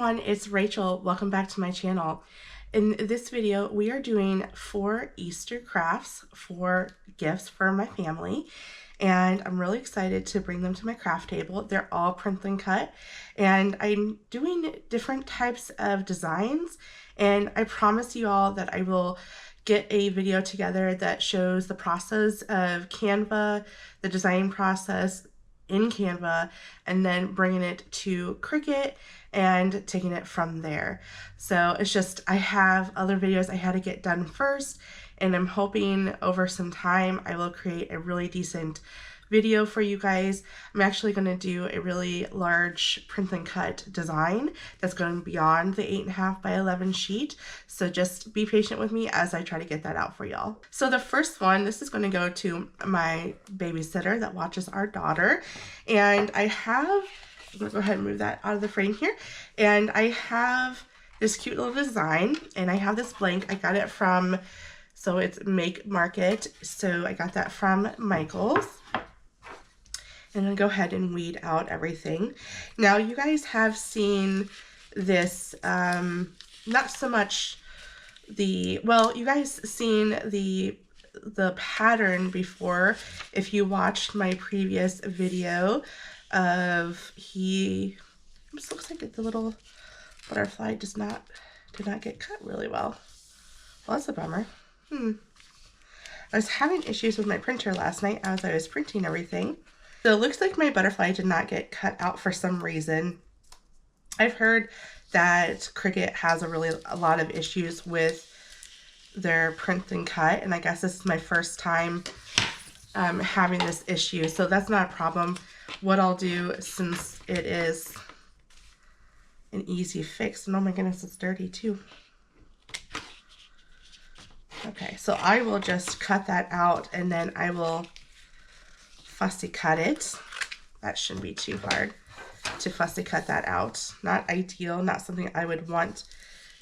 everyone, it's Rachel. Welcome back to my channel. In this video, we are doing 4 Easter crafts for gifts for my family, and I'm really excited to bring them to my craft table. They're all print and cut, and I'm doing different types of designs, and I promise you all that I will get a video together that shows the process of Canva, the design process in Canva, and then bringing it to Cricut and taking it from there. So it's just, I have other videos I had to get done first, and I'm hoping over some time I will create a really decent video for you guys. I'm actually going to do a really large print and cut design that's going beyond the 8.5 by 11 sheet. So just be patient with me as I try to get that out for y'all. So the first one, this is going to go to my babysitter that watches our daughter. And I'm going to go ahead and move that out of the frame here. And I have this cute little design, and I have this blank. I got it from, so it's Make Market. So I got that from Michael's. And then go ahead and weed out everything. Now you guys have seen this, not so much the, well, you guys seen the pattern before if you watched my previous video of it just looks like the little butterfly did not get cut really well. Well, that's a bummer. I was having issues with my printer last night as I was printing everything. So it looks like my butterfly did not get cut out for some reason. I've heard that Cricut has a lot of issues with their print and cut, and I guess this is my first time having this issue, so that's not a problem. What I'll do, since it is an easy fix, and oh my goodness, it's dirty too. Okay, so I will just cut that out, and then I will fussy cut it. That shouldn't be too hard to fussy cut that out. Not ideal, not something I would want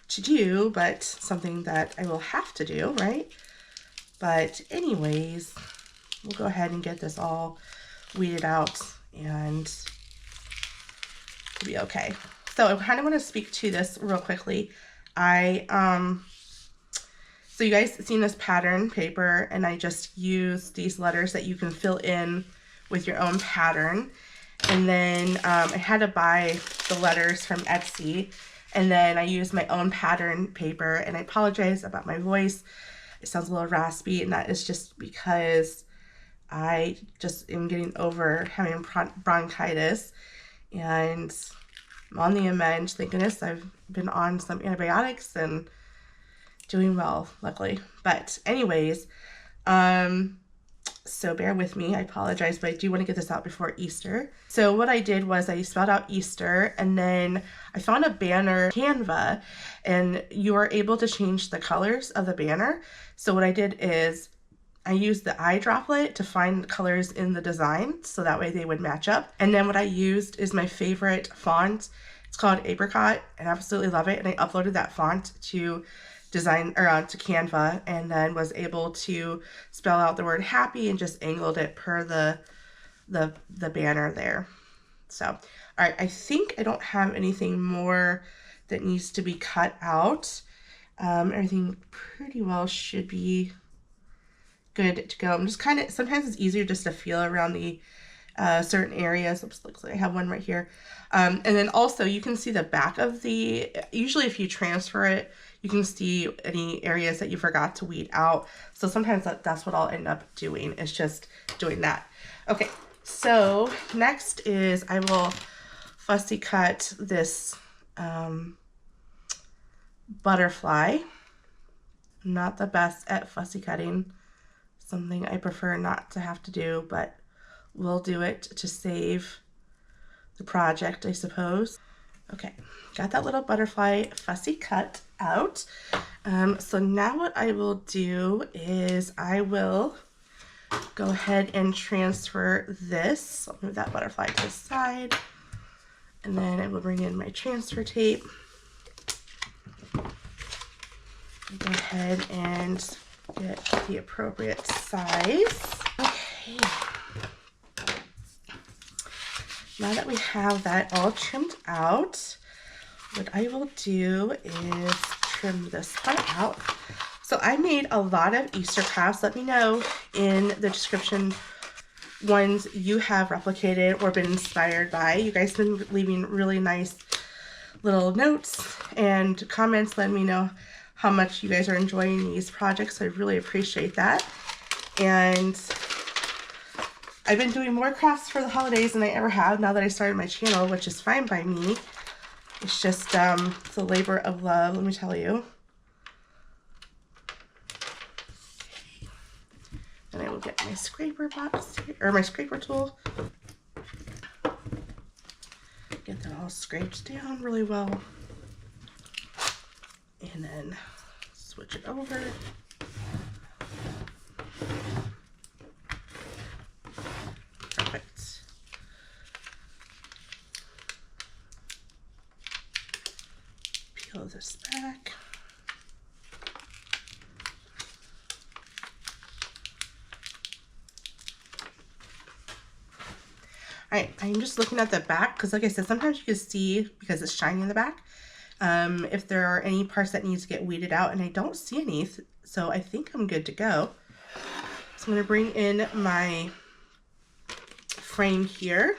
to do, but something that I will have to do, right? But anyways, we'll go ahead and get this all weeded out, and it'll be okay. So I kind of want to speak to this real quickly. So you guys seen this pattern paper, and I just use these letters that you can fill in with your own pattern. And then I had to buy the letters from Etsy, and then I used my own pattern paper, and I apologize about my voice. It sounds a little raspy, and that is just because I just am getting over having bronchitis, and I'm on the amend. Thank goodness I've been on some antibiotics and doing well, luckily. But anyways, so bear with me. I apologize, but I do want to get this out before Easter. So what I did was I spelled out Easter, and then I found a banner Canva, and you are able to change the colors of the banner. So what I did is I used the eye droplet to find the colors in the design, so that way they would match up. And then what I used is my favorite font. It's called Apricot, and I absolutely love it. And I uploaded that font to to Canva, and then was able to spell out the word happy and just angled it per the banner there. So, all right, I think I don't have anything more that needs to be cut out. Everything pretty well should be good to go. I'm just kind of, sometimes it's easier just to feel around the certain areas. Oops, looks like I have one right here. And then also you can see the back of usually if you transfer it, you can see any areas that you forgot to weed out. So sometimes that's what I'll end up doing, is just doing that. Okay, so next is I will fussy cut this butterfly. I'm not the best at fussy cutting, something I prefer not to have to do, but we'll do it to save the project, I suppose. Okay, got that little butterfly fussy cut out. So now what I will do is I will go ahead and transfer this. I'll move that butterfly to the side, and then I will bring in my transfer tape. Go ahead and get the appropriate size. Okay. Now that we have that all trimmed out, what I will do is trim this part out. So I made a lot of Easter crafts. Let me know in the description ones you have replicated or been inspired by. You guys have been leaving really nice little notes and comments letting me know how much you guys are enjoying these projects. I really appreciate that. And I've been doing more crafts for the holidays than I ever have now that I started my channel, which is fine by me. It's just it's a labor of love, let me tell you. And I will get my scraper box here, or my scraper tool. Get that all scraped down really well. And then switch it over. Perfect. Peel this back. Alright, I'm just looking at the back because like I said, sometimes you can see, because it's shiny in the back, if there are any parts that need to get weeded out, and I don't see any, so I think I'm good to go. So I'm going to bring in my frame here,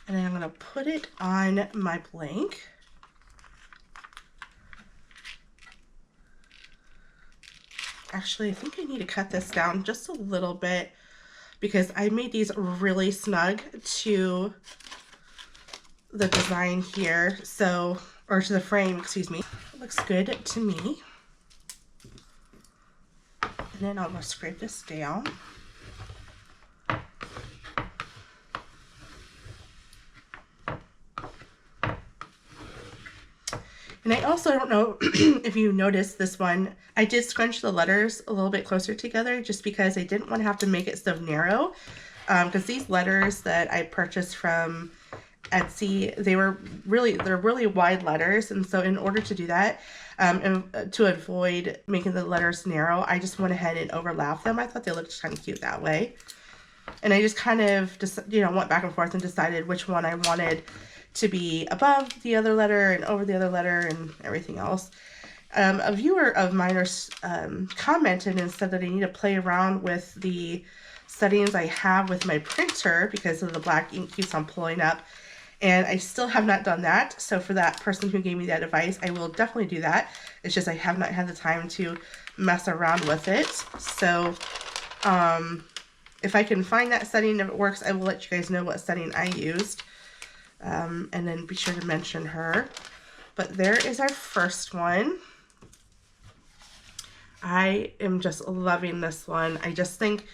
and then I'm going to put it on my blank. Actually, I think I need to cut this down just a little bit because I made these really snug to the design here, so, or to the frame, excuse me. It looks good to me. And then I'm gonna scrape this down. And I also don't know if you noticed this one, I did scrunch the letters a little bit closer together just because I didn't want to have to make it so narrow. Because these letters that I purchased from Etsy, they're really wide letters. And so in order to do that, and to avoid making the letters narrow, I just went ahead and overlapped them. I thought they looked kind of cute that way. And I just kind of just, went back and forth and decided which one I wanted to be above the other letter and over the other letter and everything else. A viewer of mine commented and said that I need to play around with the settings I have with my printer because of the black ink keeps on pulling up, and I still have not done that. So for that person who gave me that advice, I will definitely do that. It's just I have not had the time to mess around with it. So if I can find that setting, if it works, I will let you guys know what setting I used. And then be sure to mention her. But there is our first one. I am just loving this one. I just think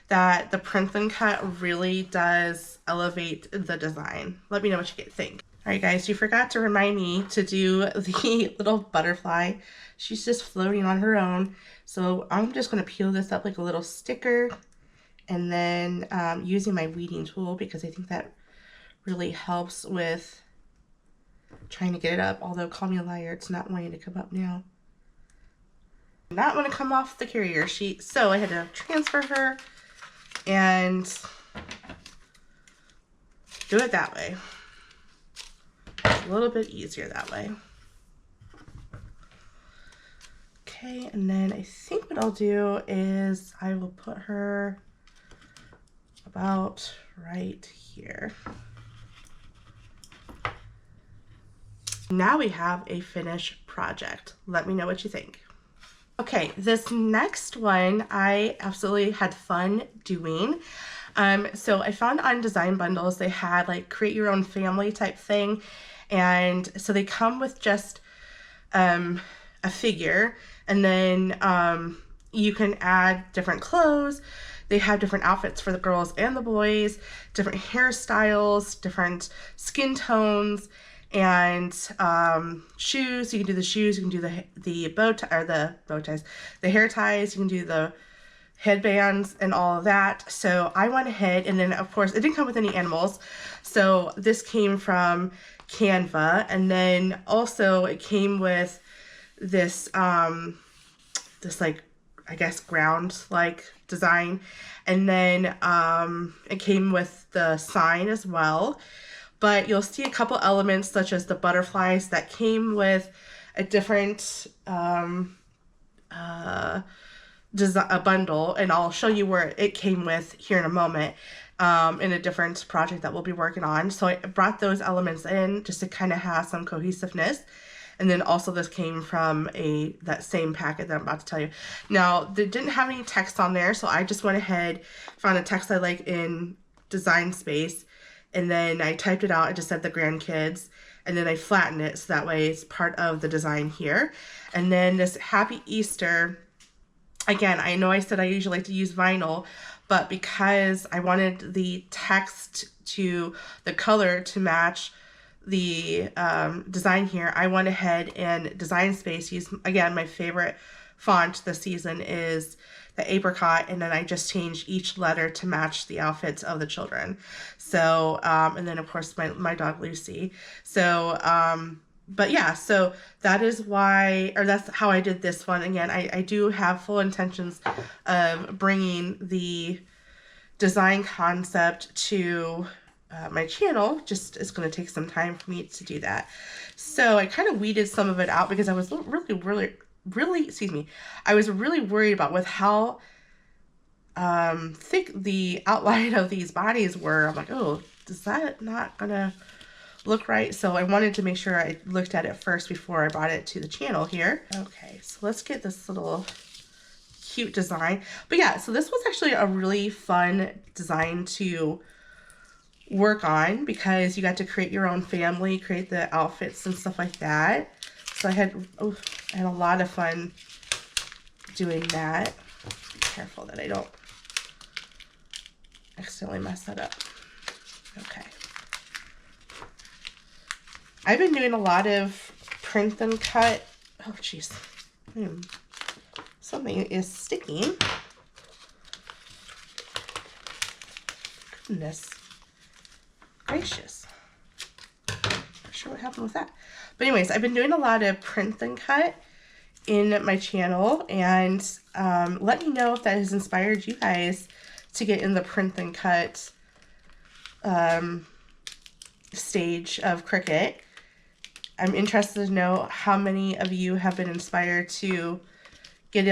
that the print and cut really does elevate the design. Let me know what you think. Alright guys, you forgot to remind me to do the little butterfly. She's just floating on her own. So I'm just going to peel this up like a little sticker. And then using my weeding tool, because I think that really helps with trying to get it up. Although, call me a liar, it's not wanting to come up now. Not want to come off the carrier sheet, so I had to transfer her and do it that way. It's a little bit easier that way. Okay, and then I think what I'll do is I will put her about right here. Now we have a finished project. Let me know what you think. Okay, this next one I absolutely had fun doing. So I found on Design Bundles they had like create your own family type thing, and so they come with just a figure, and then you can add different clothes. They have different outfits for the girls and the boys, different hairstyles, different skin tones, and shoes. You can do the shoes, you can do the bow tie, or the bow ties, the hair ties, you can do the headbands and all of that. So I went ahead, and then of course it didn't come with any animals, so this came from Canva, and then also it came with this this like, I guess, ground like design, and then it came with the sign as well. but you'll see a couple elements such as the butterflies that came with a different a bundle, and I'll show you where it came with here in a moment, in a different project that we'll be working on. So I brought those elements in just to kind of have some cohesiveness. And then also this came from that same packet that I'm about to tell you. Now, they didn't have any text on there, so I just went ahead, found a text I like in Design Space, and then I typed it out. I just said the Grandkids, and then I flattened it so that way it's part of the design here. And then this Happy Easter, again, I know I said I usually like to use vinyl, but because I wanted the text to, the color to match the design here, I went ahead and Design Space used, again, my favorite font this season is the apricot, and then I just changed each letter to match the outfits of the children. So, and then of course my dog Lucy. So, but yeah, so that is why, or that's how I did this one. Again, I do have full intentions of bringing the design concept to my channel. Just it's going to take some time for me to do that. So I kind of weeded some of it out because I was really, excuse me, I was really worried about with how thick the outline of these bodies were. I'm like, oh, is that not gonna look right? So I wanted to make sure I looked at it first before I brought it to the channel here. Okay, so let's get this little cute design. But yeah, so this was actually a really fun design to work on because you got to create your own family, create the outfits and stuff like that. So I had a lot of fun doing that. Be careful that I don't accidentally mess that up. Okay. I've been doing a lot of print and cut. Oh, jeez. Something is sticking. Goodness gracious. Not sure what happened with that. But anyways, I've been doing a lot of print and cut in my channel, and let me know if that has inspired you guys to get in the print and cut stage of Cricut. I'm interested to know how many of you have been inspired to get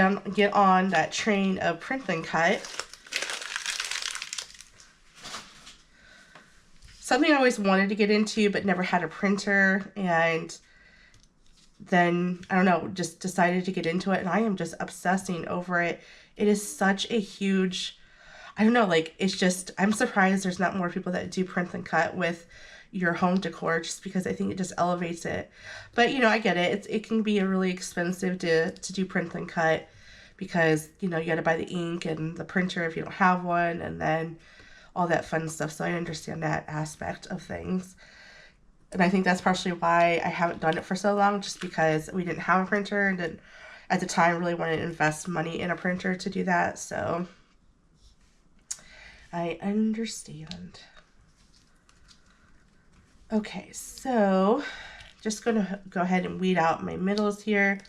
on that train of print and cut. Something I always wanted to get into but never had a printer, and then, I don't know, just decided to get into it, and I am just obsessing over it. It is such a huge, I don't know, like, it's just, I'm surprised there's not more people that do print and cut with your home decor, just because I think it just elevates it. But, you know, I get it. It can be really expensive to do print and cut because, you know, you got to buy the ink and the printer if you don't have one, and then all that fun stuff. So I understand that aspect of things. And I think that's partially why I haven't done it for so long, just because we didn't have a printer and didn't, at the time, really want to invest money in a printer to do that. So I understand. Okay, so just going to go ahead and weed out my middles here.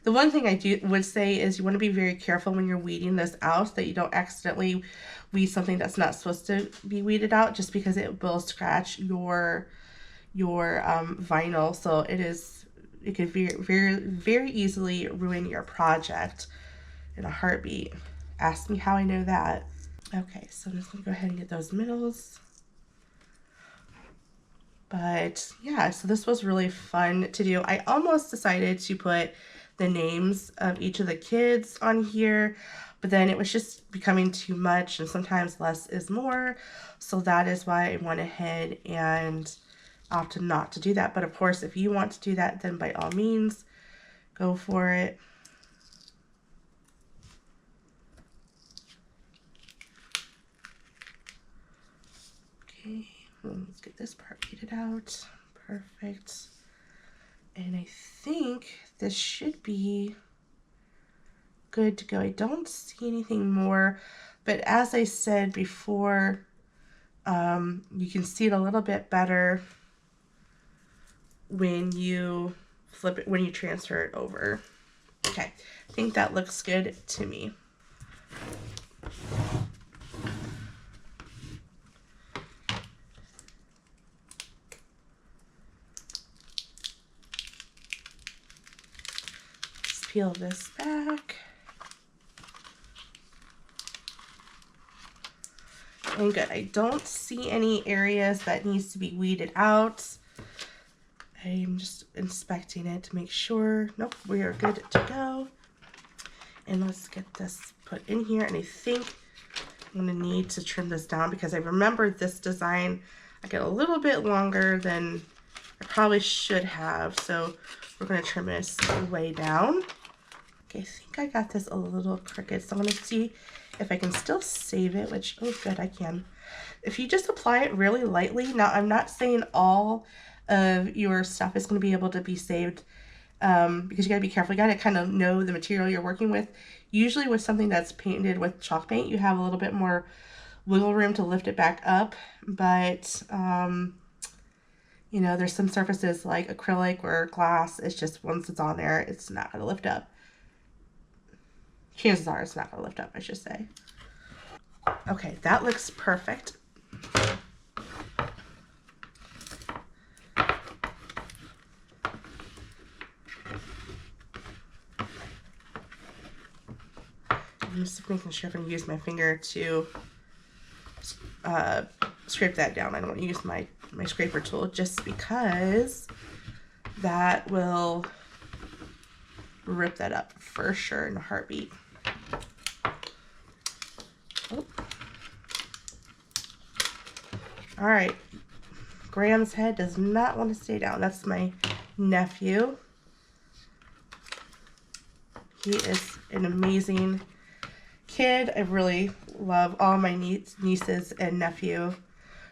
The one thing I would say is you want to be very careful when you're weeding this out that you don't accidentally weed something that's not supposed to be weeded out, just because it will scratch your vinyl. So it could very easily ruin your project in a heartbeat. Ask me how I know that. Okay, so I'm just gonna go ahead and get those middles. But yeah, so this was really fun to do. I almost decided to put the names of each of the kids on here, but then it was just becoming too much, and sometimes less is more. So that is why I went ahead and opted not to do that. But of course, if you want to do that, then by all means, go for it. Okay, let's get this part weeded out. Perfect. And I think this should be good to go. I don't see anything more, but as I said before, you can see it a little bit better when you flip it, when you transfer it over. Okay, I think that looks good to me. peel this back. And good. I don't see any areas that needs to be weeded out. I'm just inspecting it to make sure. Nope, we are good to go. And let's get this put in here. And I think I'm going to need to trim this down because I remember this design, I get a little bit longer than I probably should have. So we're going to trim this way down. Okay, I think I got this a little crooked. So I'm going to see if I can still save it, which, oh good, I can. If you just apply it really lightly, now I'm not saying all of your stuff is going to be able to be saved because you got to be careful. You got to kind of know the material you're working with. Usually with something that's painted with chalk paint, you have a little bit more wiggle room to lift it back up. But, you know, there's some surfaces like acrylic or glass. It's just once it's on there, it's not going to lift up. Chances are it's not going to lift up, I should say. Okay, that looks perfect. I'm just making sure if I can use my finger to scrape that down. I don't want to use my scraper tool just because that will rip that up for sure in a heartbeat. Oh. All right, Graham's head does not want to stay down. That's my nephew. He is an amazing kid. I really love all my nieces and nephew.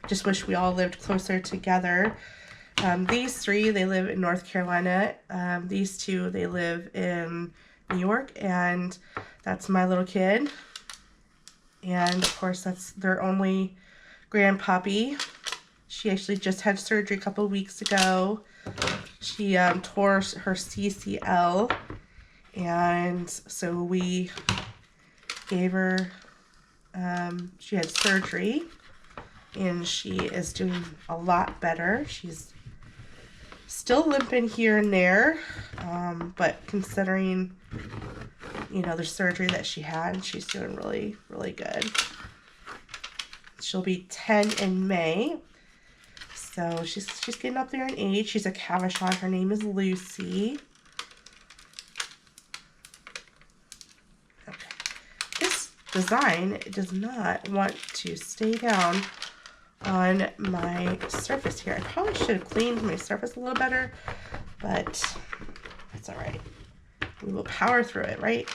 Just wish we all lived closer together. These three, they live in North Carolina. These two, they live in New York, and that's my little kid. And of course, that's their only grandpuppy. She actually just had surgery a couple weeks ago. She tore her CCL, and so we gave her, she had surgery, and she is doing a lot better. She's still limping here and there, but considering, you know, the surgery that she had, she's doing really, really good. She'll be 10 in May, so she's getting up there in age. She's a Cavachon. Her name is Lucy. Okay. This design does not want to stay down on my surface here. I probably should have cleaned my surface a little better, but that's all right. We will power through it, right?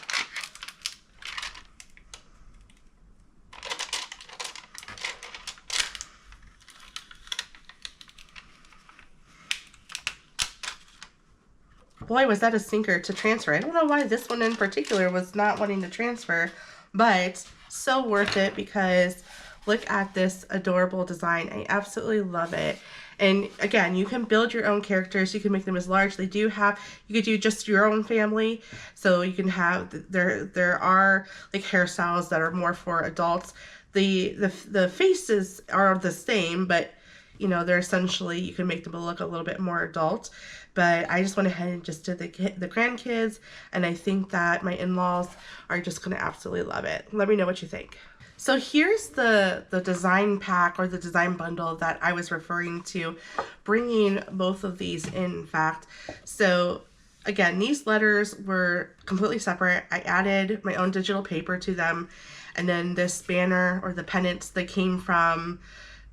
Boy, was that a sinker to transfer. I don't know why this one in particular was not wanting to transfer, but so worth it because look at this adorable design. I absolutely love it. And again, you can build your own characters. You can make them as large. They do have, you could do just your own family. So you can have, there are like hairstyles that are more for adults. The faces are the same, but you know, they're essentially, you can make them look a little bit more adult. But I just went ahead and just did the grandkids, and I think that my in-laws are just going to absolutely love it. Let me know what you think. So here's the design pack or the design bundle that I was referring to, bringing both of these in fact. So again, these letters were completely separate. I added my own digital paper to them, and then this banner or the pennants that came from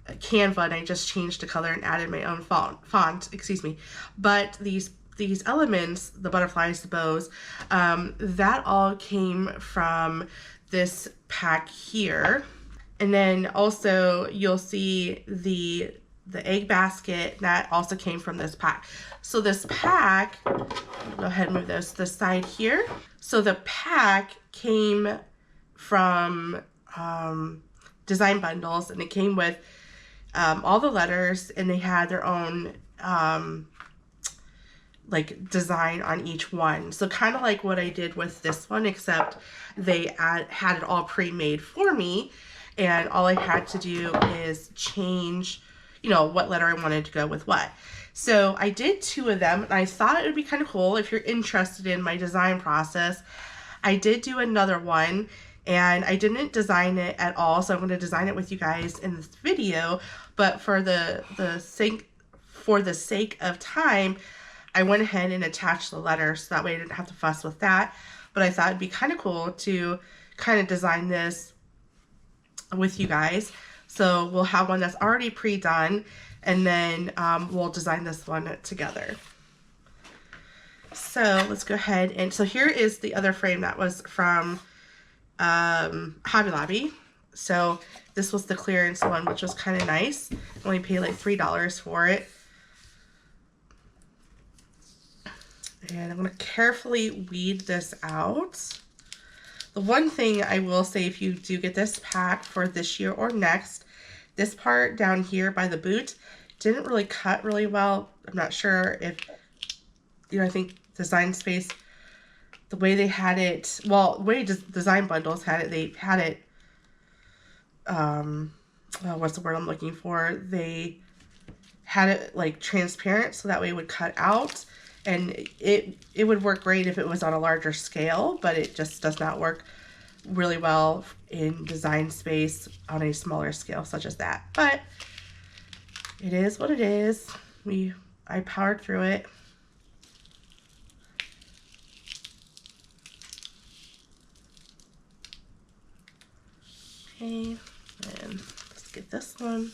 Canva, and I just changed the color and added my own font, excuse me. But these elements, the butterflies, the bows, that all came from this pack here. And then also you'll see the egg basket that also came from this pack. So this pack, go ahead and move those to the side here. So the pack came from design bundles, and it came with all the letters, and they had their own like design on each one. So kind of like what I did with this one, except they had it all pre-made for me, and all I had to do is change, you know, what letter I wanted to go with what. So I did 2 of them, and I thought it would be kind of cool if you're interested in my design process. I did do another one, and I didn't design it at all, so I'm going to design it with you guys in this video. But for the sake of time, I went ahead and attached the letter, so that way I didn't have to fuss with that. But I thought it'd be kind of cool to kind of design this with you guys. So we'll have one that's already pre-done, and then we'll design this one together. So let's go ahead and, so here is the other frame that was from Hobby Lobby. So this was the clearance one, which was kind of nice. I only paid like $3 for it. And I'm going to carefully weed this out. The one thing I will say, if you do get this pack for this year or next, this part down here by the boot didn't really cut really well. I'm not sure if, you know, I think Design Space, the way they had it, well, the way Design Bundles had it, they had it, what's the word I'm looking for? They had it like transparent, so that way it would cut out. And it would work great if it was on a larger scale, but it just does not work really well in Design Space on a smaller scale such as that. But it is what it is. I powered through it. Okay, and let's get this one.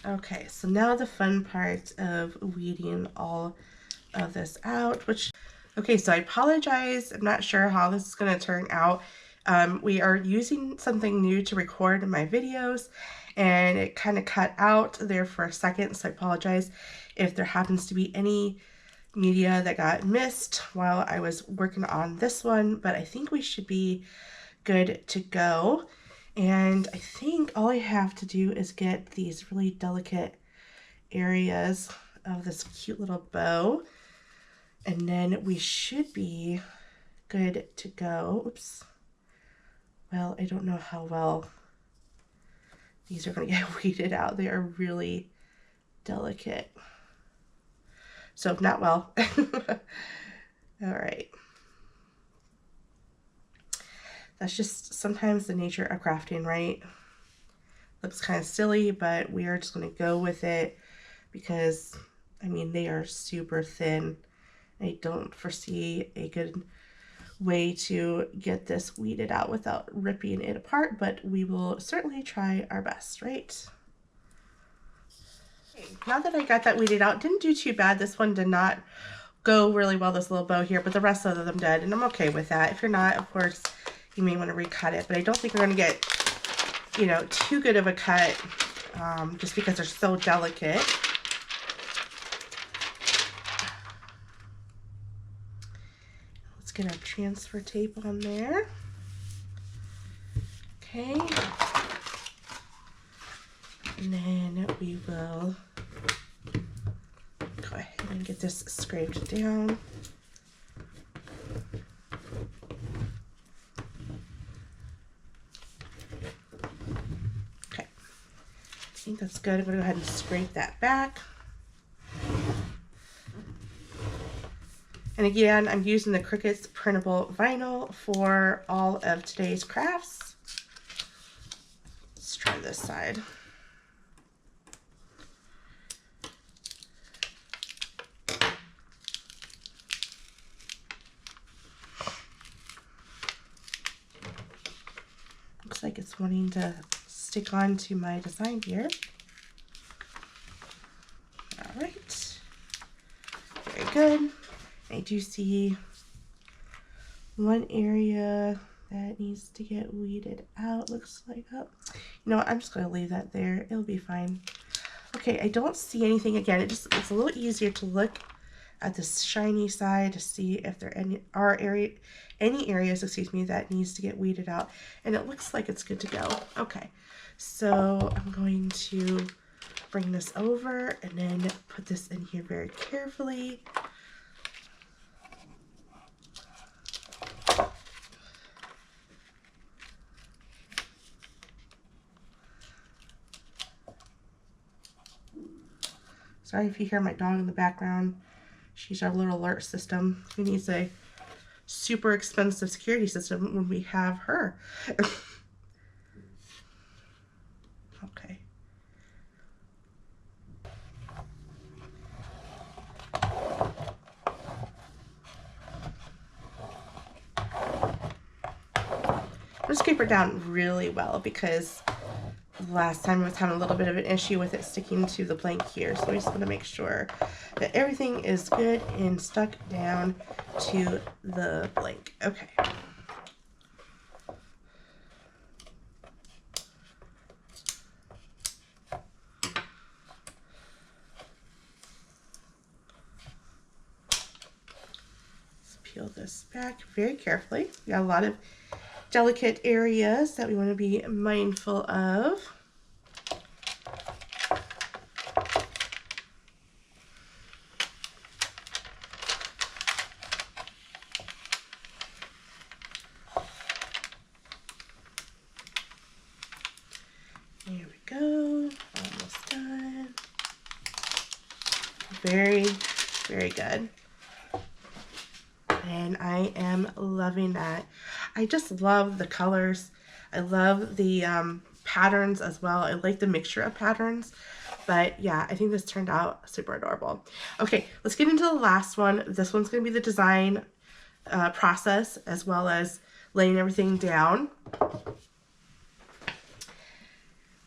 Okay, so now the fun part of weeding all of this out, which, okay, so I apologize. I'm not sure how this is going to turn out. We are using something new to record in my videos, and it kind of cut out there for a second, so I apologize if there happens to be any media that got missed while I was working on this one, but I think we should be good to go. And I think all I have to do is get these really delicate areas of this cute little bow, and then we should be good to go. Oops. Well, I don't know how well these are going to get weeded out. They are really delicate. So not well. All right. That's just sometimes the nature of crafting, right? Looks kind of silly, but we are just going to go with it because, I mean, they are super thin. I don't foresee a good way to get this weeded out without ripping it apart, but we will certainly try our best, right? Okay, now that I got that weeded out, didn't do too bad. This one did not go really well, this little bow here, but the rest of them did, and I'm okay with that. If you're not, of course, you may want to recut it, but I don't think we're going to get, you know, too good of a cut just because they're so delicate. Let's get our transfer tape on there. Okay. And then we will go ahead and get this scraped down. I think that's good. I'm going to go ahead and scrape that back. And again, I'm using the Cricut printable vinyl for all of today's crafts. Let's try this side. Looks like it's wanting to stick on to my design here. All right, very good. I do see one area that needs to get weeded out, looks like. Oh, you know what, I'm just going to leave that there. It'll be fine. Okay, I don't see anything. Again, it's a little easier to look at this shiny side to see if there are any areas, excuse me, that needs to get weeded out. And it looks like it's good to go. Okay. So I'm going to bring this over and then put this in here very carefully. Sorry if you hear my dog in the background. She's our little alert system. Who needs a super expensive security system when we have her? Okay. I'll scrape her down really well because last time I was having a little bit of an issue with it sticking to the blank here. So I just want to make sure that everything is good and stuck down to the blank. Okay. Let's peel this back very carefully. We got a lot of delicate areas that we want to be mindful of. There we go, almost done. Very, very good. And I am loving that. I just love the colors. I love the patterns as well. I like the mixture of patterns. But yeah, I think this turned out super adorable. Okay, let's get into the last one. This one's going to be the design process as well as laying everything down.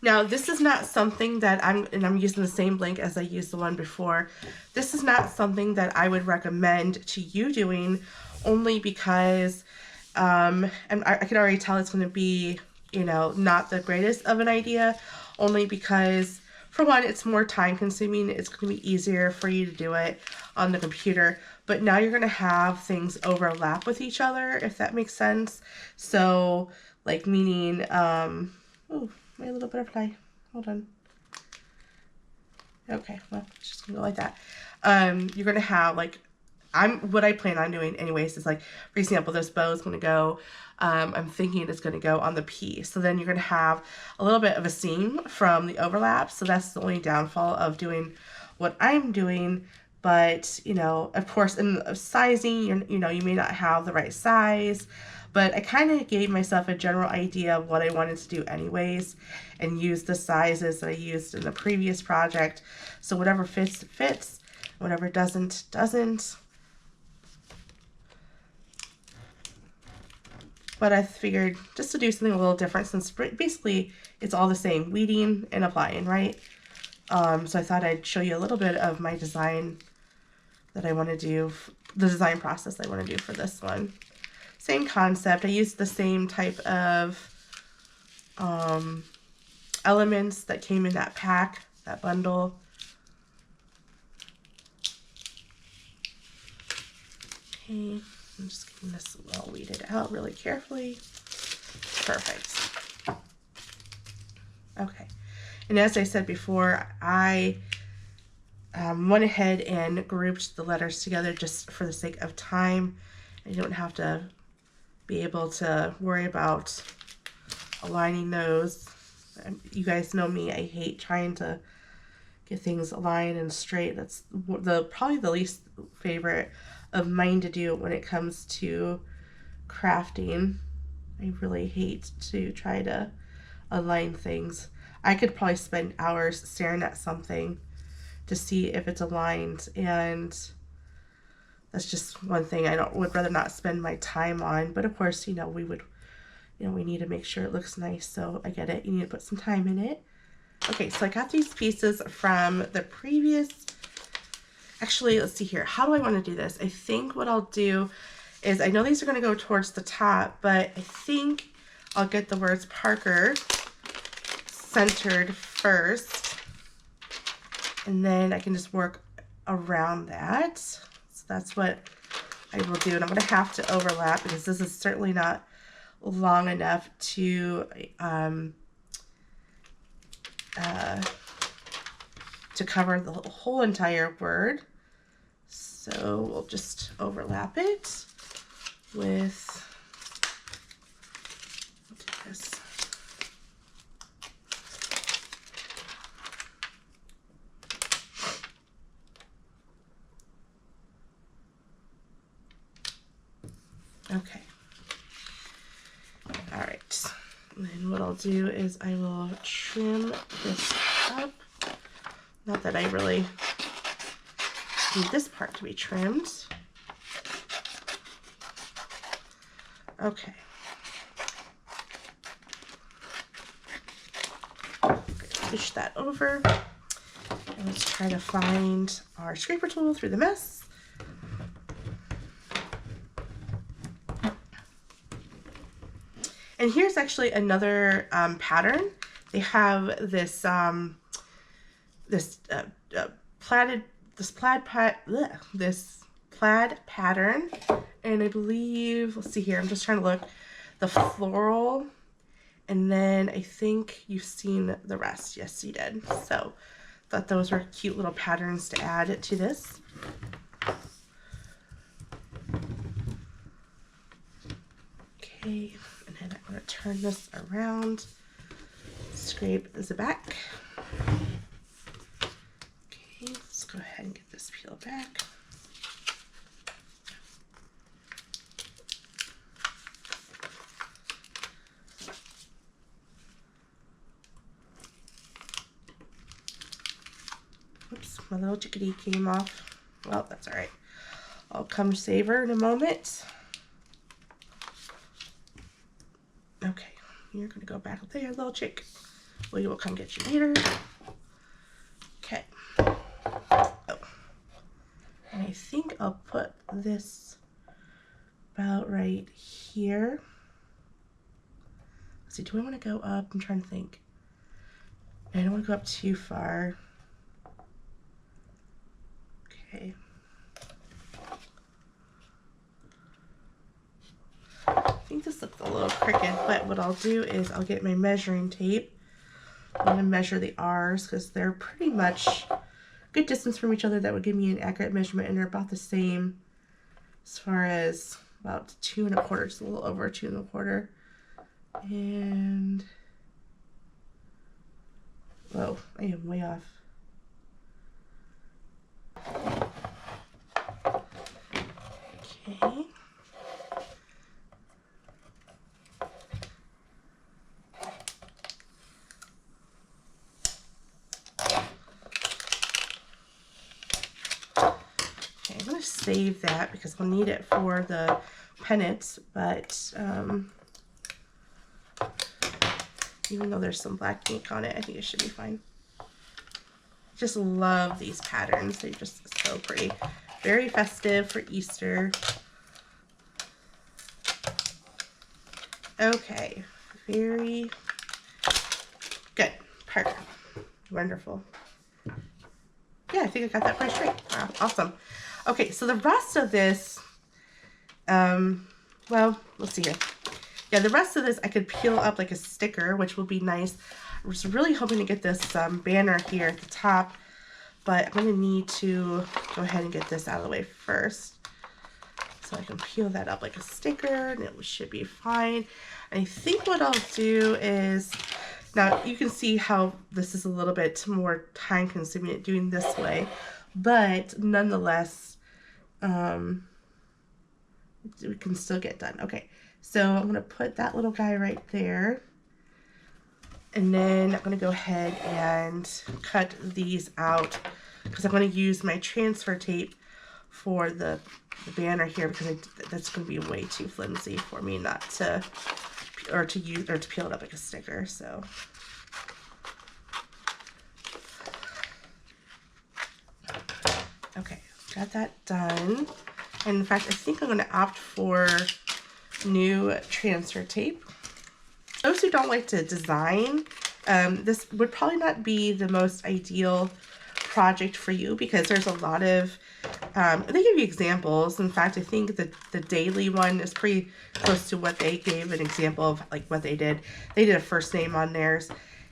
Now, this is not something that I'm using the same blank as I used the one before. This is not something that I would recommend to you doing, only because and I can already tell it's going to be, you know, not the greatest of an idea, only because, for one, it's more time consuming. It's going to be easier for you to do it on the computer, but now you're going to have things overlap with each other, if that makes sense. So, like, meaning, oh, my little butterfly, hold on. Okay, well, it's just gonna go like that. You're gonna have, like, what I plan on doing anyways is, like, for example, this bow is gonna go, I'm thinking it's gonna go on the piece. So then you're gonna have a little bit of a seam from the overlap. So that's the only downfall of doing what I'm doing. But, you know, of course, in the sizing, you know, you may not have the right size, but I kind of gave myself a general idea of what I wanted to do anyways, and use the sizes that I used in the previous project. So whatever fits, fits. Whatever doesn't, doesn't. But I figured just to do something a little different, since basically it's all the same, weeding and applying, right? So I thought I'd show you a little bit of my design that I want to do, the design process I want to do for this one. Same concept. I used the same type of elements that came in that pack, that bundle. Okay, I'm just getting this well weeded out really carefully. Perfect. Okay, and as I said before, I went ahead and grouped the letters together just for the sake of time. I don't have to be able to worry about aligning those. You guys know me, I hate trying to get things aligned and straight. That's probably the least favorite of mine to do when it comes to crafting. I really hate to try to align things. I could probably spend hours staring at something to see if it's aligned, and that's just one thing I would rather not spend my time on. But of course, you know, we need to make sure it looks nice. So I get it. You need to put some time in it. Okay, so I got these pieces from the previous, actually, let's see here. How do I want to do this? I think what I'll do is, I know these are going to go towards the top, but I think I'll get the words Parker centered first, and then I can just work around that. So that's what I will do, and I'm going to have to overlap because this is certainly not long enough to cover the whole entire word. So we'll just overlap it with, I'll do this. Okay. All right. And then what I'll do is I will trim this up. Not that I really need this part to be trimmed. Okay. Push that over. And let's try to find our scraper tool through the mess. And here's actually another pattern. They have this plaid pattern, and I believe, let's see here, I'm just trying to look, the floral, and then I think you've seen the rest. Yes, you did. So thought those were cute little patterns to add to this. Okay, and then I'm going to turn this around, scrape the back. Okay, let's go ahead and get this peeled back. Oops, my little chickadee came off. Well, that's all right. I'll come save her in a moment. Okay, you're gonna go back up there, little chick. We will come get you later. Okay. Oh. And I think I'll put this about right here. Let's see, do I want to go up? I'm trying to think. I don't want to go up too far. Okay. I think this looks a little crooked, but what I'll do is I'll get my measuring tape. I'm going to measure the R's because they're pretty much a good distance from each other. That would give me an accurate measurement, and they're about the same as far as about 2 1/4, just a little over 2 1/4. And whoa, I am way off. Okay. I'm going to save that because I'll need it for the pennants, but even though there's some black ink on it, I think it should be fine. Just love these patterns. They're just so pretty. Very festive for Easter. Okay, very good. Perfect. Wonderful. Yeah, I think I got that pretty straight. Wow, awesome. Okay, so the rest of this, well, let's see here. Yeah, the rest of this I could peel up like a sticker, which would be nice. I was really hoping to get this banner here at the top, but I'm going to need to go ahead and get this out of the way first. So I can peel that up like a sticker, and it should be fine. And I think what I'll do is, now you can see how this is a little bit more time consuming doing this way, but nonetheless, we can still get done. Okay, so I'm going to put that little guy right there. And then I'm going to go ahead and cut these out because I'm going to use my transfer tape for the banner here because that's going to be way too flimsy for me not to, or to peel it up like a sticker. So okay, got that done. And in fact, I think I'm going to opt for new transfer tape. Those who don't like to design, this would probably not be the most ideal project for you because there's a lot of, they give you examples. In fact, I think that the daily one is pretty close to what they gave an example of, like what they did. They did a first name on theirs,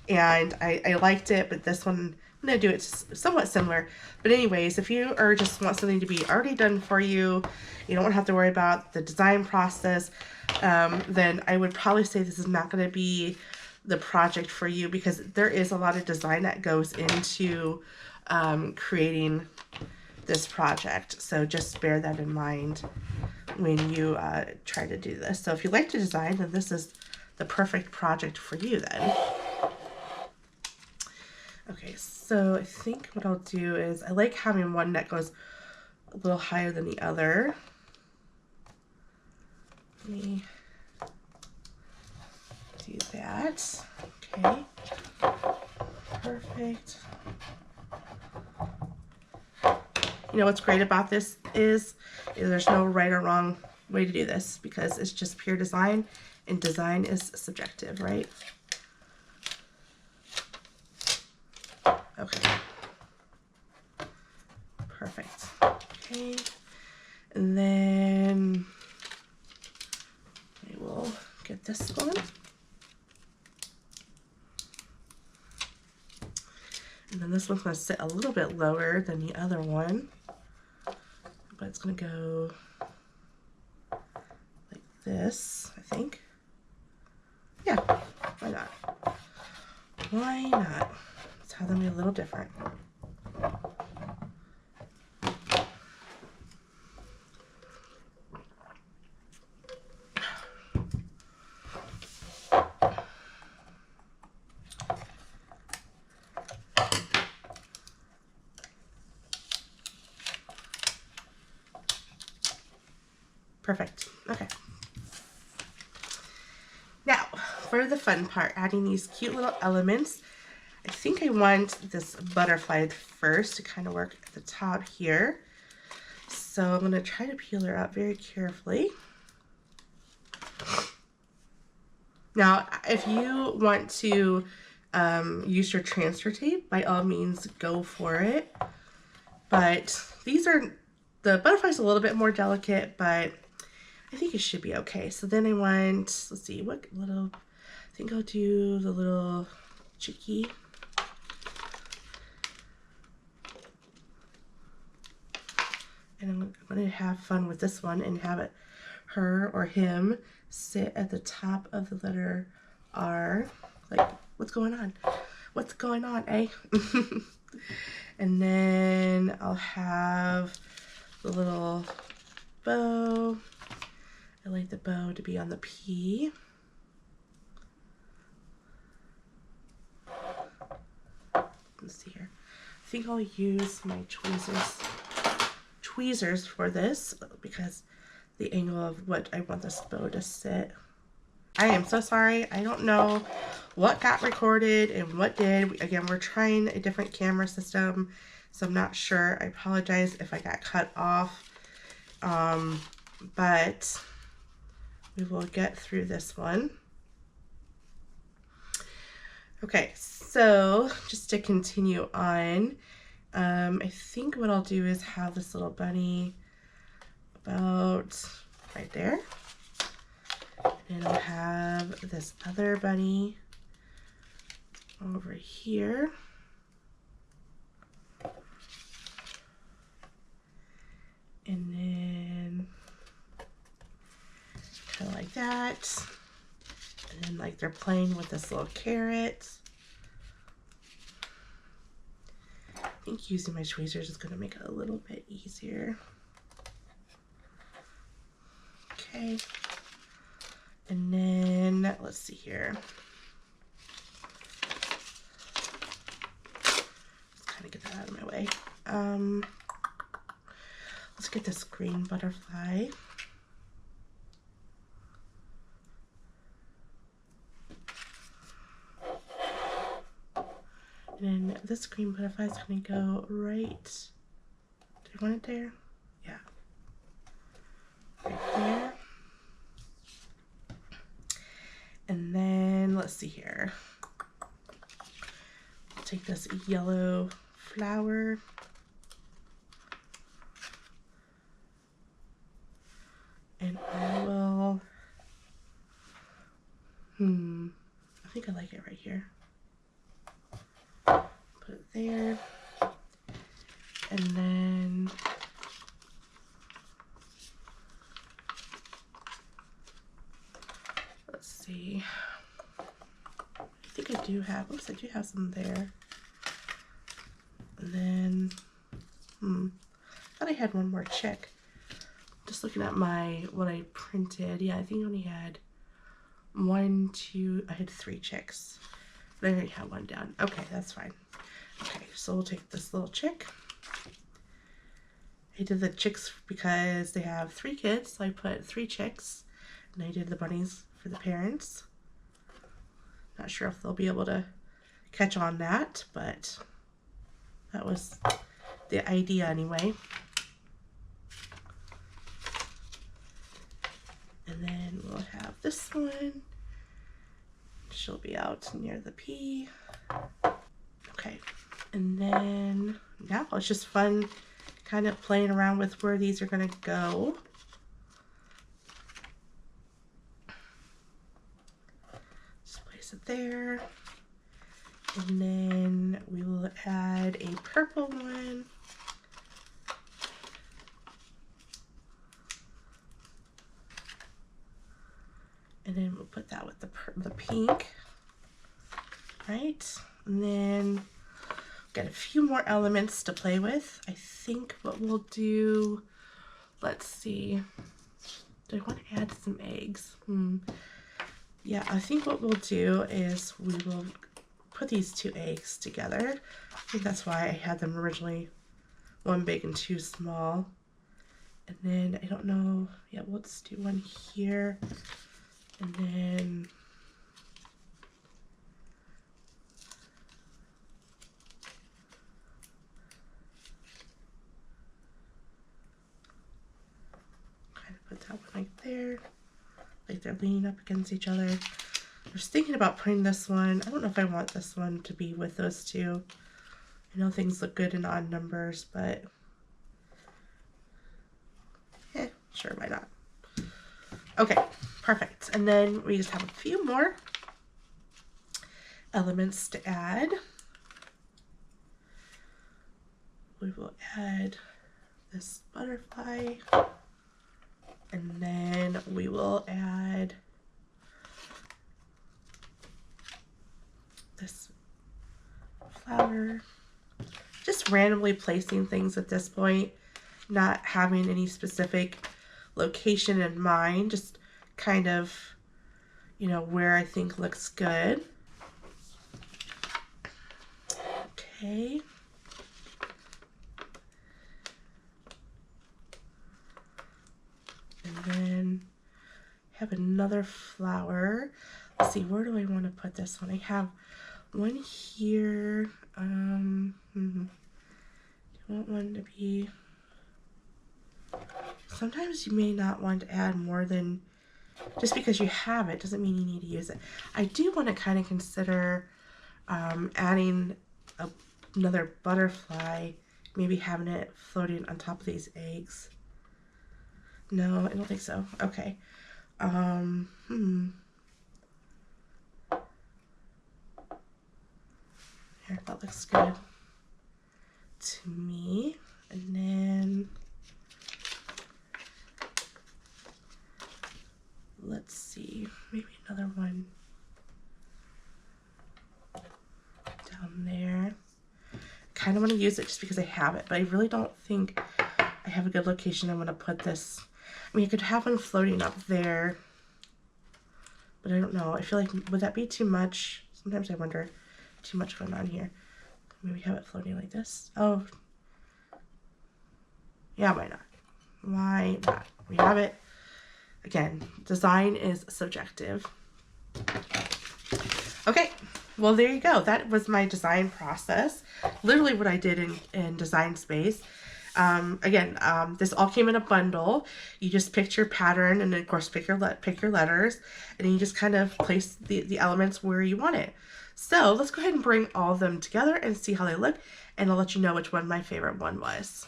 and I liked it, but this one, I'm going to do it somewhat similar. But anyways, if you are just want something to be already done for you, you don't have to worry about the design process, then I would probably say this is not going to be the project for you because there is a lot of design that goes into creating this project. So just bear that in mind when you try to do this. So if you like to design, then this is the perfect project for you then. Okay, so I think what I'll do is, I like having one that goes a little higher than the other. Let me do that. Okay, perfect. You know what's great about this is there's no right or wrong way to do this, because it's just pure design, and design is subjective, right? Okay. Perfect. Okay. And then I will get this one. And then this one's going to sit a little bit lower than the other one, but it's going to go like this, I think. Yeah, why not? Why not? Let's have them be a little different. Perfect. Okay. Now, for the fun part, adding these cute little elements. I think I want this butterfly first to kind of work at the top here. So I'm going to try to peel her out very carefully. Now, if you want to use your transfer tape, by all means, go for it. But the butterfly's a little bit more delicate, but I think it should be okay. So then I want, let's see, what little, I think I'll do the little chickie. And I'm going to have fun with this one and have it, her or him, sit at the top of the letter R. Like, what's going on? What's going on, eh? And then I'll have the little bow. I like the bow to be on the P. Let's see here. I think I'll use my tweezers for this, because the angle of what I want this bow to sit. I am so sorry. I don't know what got recorded and what did. Again, we're trying a different camera system, so I'm not sure. I apologize if I got cut off. But we will get through this one. Okay, so just to continue on, I think what I'll do is have this little bunny about right there. And I'll have this other bunny over here. And then kind of like that. And then like they're playing with this little carrot. I think using my tweezers is going to make it a little bit easier. Okay. And then, let's see here. Let's kind of get that out of my way. Let's get this green butterfly. And then this green butterfly is going to go right. Do I want it there? Yeah. Right there. And then let's see here. I'll take this yellow flower. And I will, I think I like it right here. Put it there. And then let's see. I think I do have, oops, I do have some there. And then, I had one more chick. Just looking at what I printed. Yeah, I think I only had I had 3 chicks. But I already had one down. Okay, that's fine. Okay, so we'll take this little chick. I did the chicks because they have 3 kids, so I put 3 chicks. And I did the bunnies for the parents. Not sure if they'll be able to catch on that, but that was the idea anyway. And then we'll have this one. She'll be out near the P. Okay, and then now it's just fun kind of playing around with where these are going to go. Just place it there. And then we will add a purple one. And then we'll put that with the pink, right? And then got a few more elements to play with. I think what we'll do, let's see, do I want to add some eggs? Yeah, I think what we'll do is we will put these 2 eggs together. I think that's why I had them originally 1 big and 2 small. And then I don't know, yeah, we'll just do one here. And then kind of put that one right there, like they're leaning up against each other. I was thinking about putting this one. I don't know if I want this one to be with those 2. I know things look good in odd numbers, but sure, why not? Okay, perfect. And then we just have a few more elements to add. We will add this butterfly, and then we will add this flower. Just randomly placing things at this point, not having any specific location in mind, just kind of, you know, where I think looks good. Okay. And then have another flower. Let's see, where do I want to put this one? I have one here. Do you want one to be... Sometimes you may not want to add more than, just because you have it doesn't mean you need to use it. I do want to kind of consider adding another butterfly, maybe having it floating on top of these eggs. No, I don't think so. Okay. Here, that looks good to me. And then let's see, maybe another one down there. Kind of want to use it just because I have it, but I really don't think I have a good location I'm going to put this. I mean, I could have one floating up there, but I don't know. I feel like, would that be too much? Sometimes I wonder, too much going on here. Maybe have it floating like this. Oh, yeah, why not? Why not? We have it. Again, design is subjective. Okay, well, there you go. That was my design process. Literally what I did in Design Space. This all came in a bundle. You just picked your pattern, and then of course pick your letters, and then you just kind of place the elements where you want it. So let's go ahead and bring all of them together and see how they look, and I'll let you know which one my favorite one was.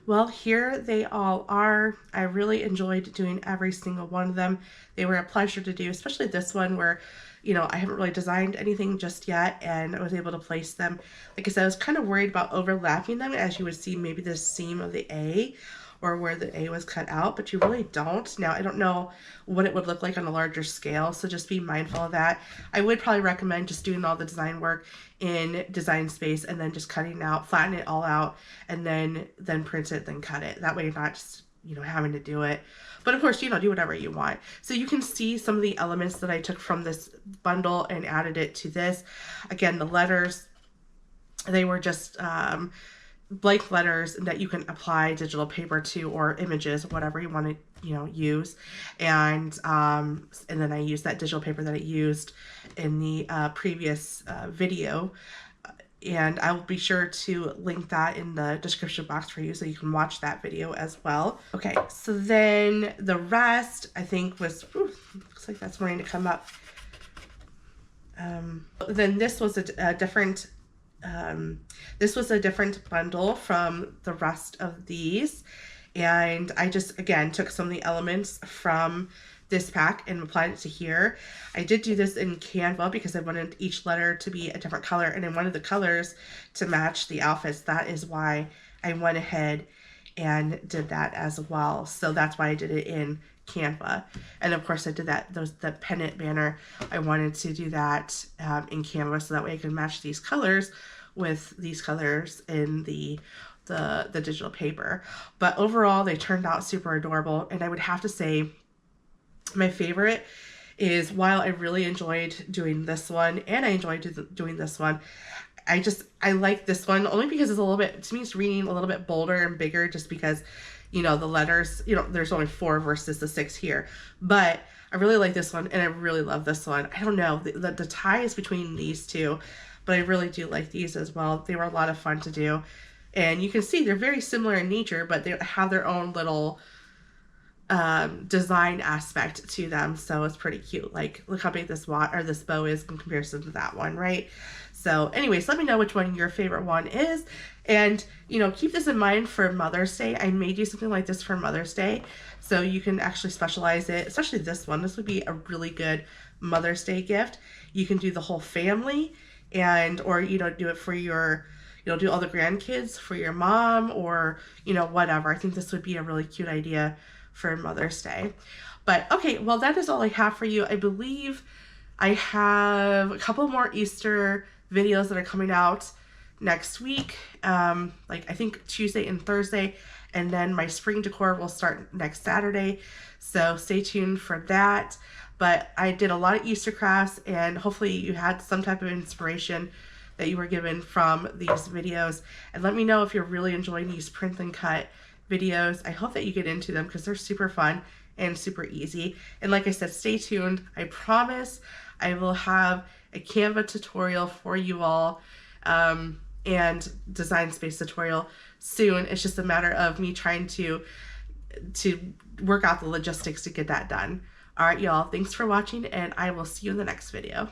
Well, here they all are. I really enjoyed doing every single one of them. They were a pleasure to do, especially this one where, you know, I haven't really designed anything just yet, and I was able to place them. Like I said, I was kind of worried about overlapping them, as you would see maybe the seam of the A, or where the A was cut out, but you really don't. Now, I don't know what it would look like on a larger scale, so just be mindful of that. I would probably recommend just doing all the design work in Design Space and then just cutting out, flatten it all out, and then print it, then cut it. That way you're not just, you know, having to do it. But of course, you know, do whatever you want. So you can see some of the elements that I took from this bundle and added it to this. Again, the letters, they were just blank letters that you can apply digital paper to, or images, whatever you want to, you know, use. And then I used that digital paper that I used in the previous video. And I will be sure to link that in the description box for you so you can watch that video as well. Okay, so then the rest, I think, was, looks like that's starting to come up. Then this was a different bundle from the rest of these. And I just, again, took some of the elements from this pack and applied it to here. I did do this in Canva because I wanted each letter to be a different color, and I wanted the colors to match the outfits. That is why I went ahead and did that as well. So that's why I did it in Canva. And of course I did that, the pennant banner, I wanted to do that in Canva so that way I could match these colors with these colors in the digital paper. But overall they turned out super adorable, and I would have to say my favorite is, while I really enjoyed doing this one and I enjoyed doing this one, I like this one only because it's a little bit, to me, it's reading a little bit bolder and bigger, just because, you know, the letters, you know, there's only 4 versus the 6 here. But I really like this one, and I really love this one. I don't know, the tie is between these two, but I really do like these as well. They were a lot of fun to do. And you can see they're very similar in nature, but they have their own little design aspect to them, so it's pretty cute. Like, look how big this bow is in comparison to that one, right? So anyways, let me know which one your favorite one is, and you know, keep this in mind for Mother's Day. I may do something like this for Mother's Day, so you can actually specialize it, especially this one. This would be a really good Mother's Day gift. You can do the whole family, and or, you know, do it for your, you know, do all the grandkids for your mom, or, you know, whatever. I think this would be a really cute idea for Mother's Day. But okay, well, that is all I have for you. I believe I have a couple more Easter videos that are coming out next week, like I think Tuesday and Thursday, and then my spring decor will start next Saturday, so stay tuned for that. But I did a lot of Easter crafts, and hopefully you had some type of inspiration that you were given from these videos. And let me know if you're really enjoying these print and cut videos. I hope that you get into them because they're super fun and super easy. And like I said, stay tuned. I promise I will have a Canva tutorial for you all, and Design Space tutorial soon. It's just a matter of me trying to work out the logistics to get that done. All right, y'all, thanks for watching, and I will see you in the next video.